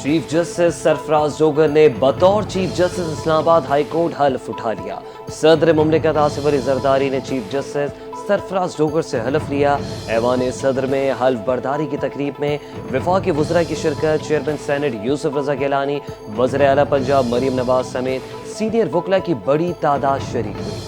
Chief justice سرفراز jogger نے بطور chief justice اسلام آباد ہائی کورٹ حلف اٹھا لیا۔ صدر مملکت آصف علی زرداری نے چیف جسٹس سرفراز جوگر سے حلف لیا۔ ایوان صدر میں حلف برداری کی تقریب میں وفاقی وزراء کی شرکت، چیئرمین سینٹ یوسف رضا گیلانی، وزیر اعلیٰ پنجاب مریم نواز سمیت سینئر وکلاء کی بڑی تعداد شریک ہوئی۔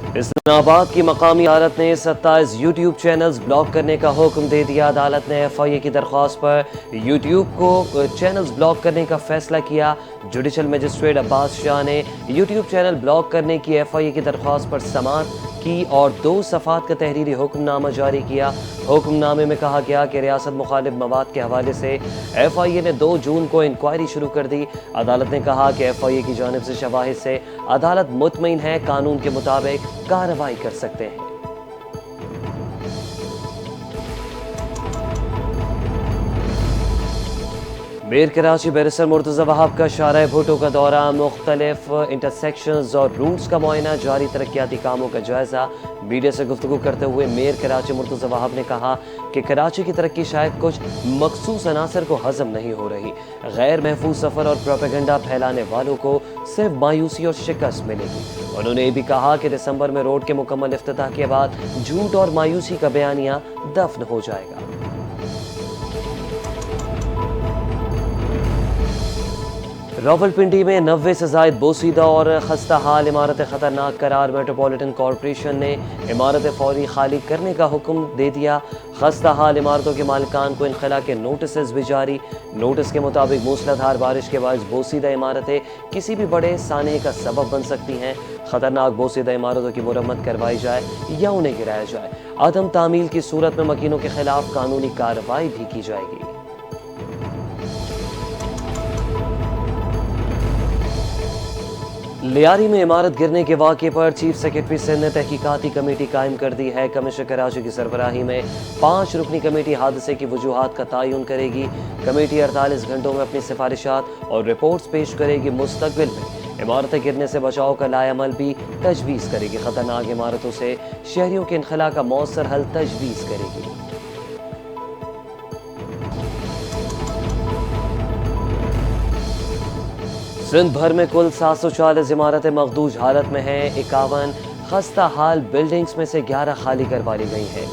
اسلام آباد کی مقامی عدالت نے 27 یوٹیوب چینلز بلاک کرنے کا حکم دے دیا۔ عدالت نے ایف آئی اے کی درخواست پر یوٹیوب کو چینلز بلاک کرنے کا فیصلہ کیا۔ جوڈیشل مجسٹریٹ عباس شاہ نے یوٹیوب چینل بلاک کرنے کی ایف آئی اے کی درخواست پر سماعت کی اور 2 صفحات کا تحریری حکم نامہ جاری کیا۔ حکم نامے میں کہا گیا کہ ریاست مخالف مواد کے حوالے سے ایف آئی اے نے 2 جون کو انکوائری شروع کر دی۔ عدالت نے کہا کہ ایف آئی اے کی جانب سے شواہد سے عدالت مطمئن ہے، قانون کے مطابق کارروائی کر سکتے ہیں۔ میر کراچی بیرسٹر مرتضی وہاب کا شارع بھٹو کا دورہ، مختلف انٹرسیکشنز اور روٹس کا معائنہ، جاری ترقیاتی کاموں کا جائزہ۔ میڈیا سے گفتگو کرتے ہوئے میر کراچی مرتضی وہاب نے کہا کہ کراچی کی ترقی شاید کچھ مخصوص عناصر کو ہضم نہیں ہو رہی۔ غیر محفوظ سفر اور پروپیگنڈا پھیلانے والوں کو صرف مایوسی اور شکست ملے گی۔ انہوں نے یہ بھی کہا کہ دسمبر میں روڈ کے مکمل افتتاح کے بعد جھوٹ اور مایوسی کا بیانیہ دفن ہو جائے گا۔ راولپنڈی میں 90 سے زائد بوسیدہ اور خستہ حال عمارتیں خطرناک قرار، میٹروپولیٹن کارپوریشن نے عمارتیں فوری خالی کرنے کا حکم دے دیا۔ خستہ حال عمارتوں کے مالکان کو انخلا کے نوٹسز بھی جاری۔ نوٹس کے مطابق موسلادھار بارش کے باعث بوسیدہ عمارتیں کسی بھی بڑے سانحے کا سبب بن سکتی ہیں۔ خطرناک بوسیدہ عمارتوں کی مرمت کروائی جائے یا انہیں گرایا جائے۔ عدم تعمیل کی صورت میں مکینوں کے خلاف قانونی کارروائی بھی کی جائے گی۔ لیاری میں عمارت گرنے کے واقعے پر چیف سیکرٹری سندھ نے تحقیقاتی کمیٹی قائم کر دی ہے۔ کمشنر کراچی کی سربراہی میں 5 رکنی کمیٹی حادثے کی وجوہات کا تعین کرے گی۔ کمیٹی 48 گھنٹوں میں اپنی سفارشات اور رپورٹس پیش کرے گی۔ مستقبل میں عمارتیں گرنے سے بچاؤ کا لائحہ عمل بھی تجویز کرے گی۔ خطرناک عمارتوں سے شہریوں کے انخلا کا مؤثر حل تجویز کرے گی۔ سندھ بھر میں کل 740 عمارتیں مخدوش حالت میں ہیں۔ 51 خستہ حال بلڈنگز میں سے 11 خالی کروا لی گئی ہیں۔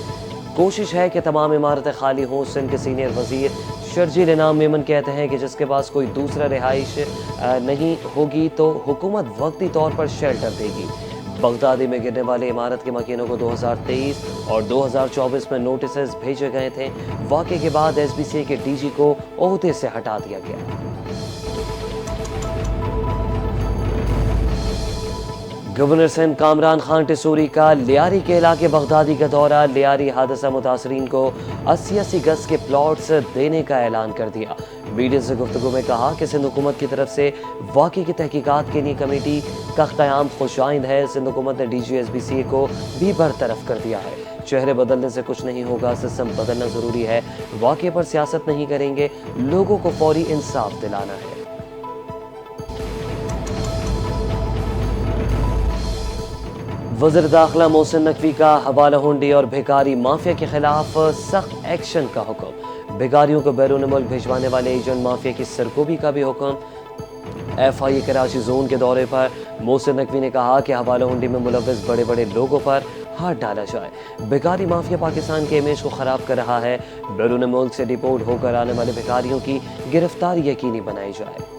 کوشش ہے کہ تمام عمارتیں خالی ہوں۔ سندھ کے سینئر وزیر شرجیل انعام میمن کہتے ہیں کہ جس کے پاس کوئی دوسرا رہائش نہیں ہوگی تو حکومت وقتی طور پر شیلٹر دے گی۔ بغدادی میں گرنے والی عمارت کے مکینوں کو 2023 اور 2024 میں نوٹسز بھیجے گئے تھے۔ واقعے کے بعد ایس بی سی کے ڈی جی کو عہدے سے ہٹا دیا گیا۔ گورنر سندھ کامران خان ٹیسوری کا لیاری کے علاقے بغدادی کا دورہ۔ لیاری حادثہ متاثرین کو 80 گز کے پلاٹس دینے کا اعلان کر دیا۔ میڈیا سے گفتگو میں کہا کہ سندھ حکومت کی طرف سے واقعے کی تحقیقات کے لیے کمیٹی کا قیام خوش آئند ہے۔ سندھ حکومت نے D G S B C کو بھی برطرف کر دیا ہے۔ چہرے بدلنے سے کچھ نہیں ہوگا، سسٹم بدلنا ضروری ہے۔ واقعے پر سیاست نہیں کریں گے، لوگوں کو فوری انصاف دلانا ہے۔ وزیر داخلہ محسن نقوی کا حوالہ ہنڈی اور بھیکاری مافیا کے خلاف سخت ایکشن کا حکم۔ بھیکاریوں کو بیرون ملک بھیجوانے والے ایجنٹ مافیا کی سرکوبی کا بھی حکم۔ ایف آئی اے کراچی زون کے دورے پر محسن نقوی نے کہا کہ حوالہ ہنڈی میں ملوث بڑے بڑے لوگوں پر ہاتھ ڈالا جائے۔ بھیکاری مافیا پاکستان کے امیج کو خراب کر رہا ہے۔ بیرون ملک سے ڈپورٹ ہو کر آنے والے بھیکاریوں کی گرفتاری یقینی بنائی جائے۔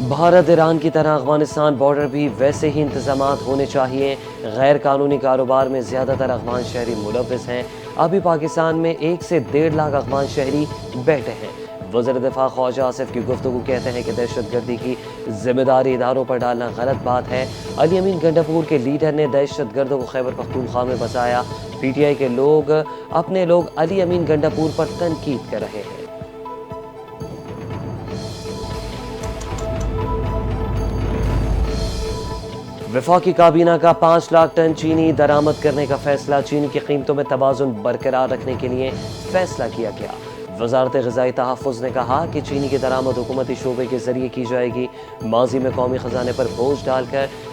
بھارت ایران کی طرح افغانستان بارڈر بھی ویسے ہی انتظامات ہونے چاہیے۔ غیر قانونی کاروبار میں زیادہ تر افغان شہری ملوث ہیں۔ ابھی پاکستان میں 1 سے 1.5 لاکھ افغان شہری بیٹھے ہیں۔ وزیر دفاع خواجہ آصف کی گفتگو کہتے ہیں کہ دہشت گردی کی ذمہ داری اداروں پر ڈالنا غلط بات ہے۔ علی امین گنڈاپور کے لیڈر نے دہشت گردوں کو خیبر پختونخوا میں بسایا۔ پی ٹی آئی کے لوگ اپنے لوگ علی امین گنڈاپور پر تنقید کر رہے ہیں۔ وفاقی کابینہ کا 5 لاکھ ٹن چینی درآمد کرنے کا فیصلہ۔ چینی کی قیمتوں میں توازن برقرار رکھنے کے لیے فیصلہ کیا گیا۔ وزارت غذائی تحفظ نے کہا کہ چینی کی درآمد حکومتی شعبے کے ذریعے کی جائے گی۔ ماضی میں قومی خزانے پر بوجھ ڈال کر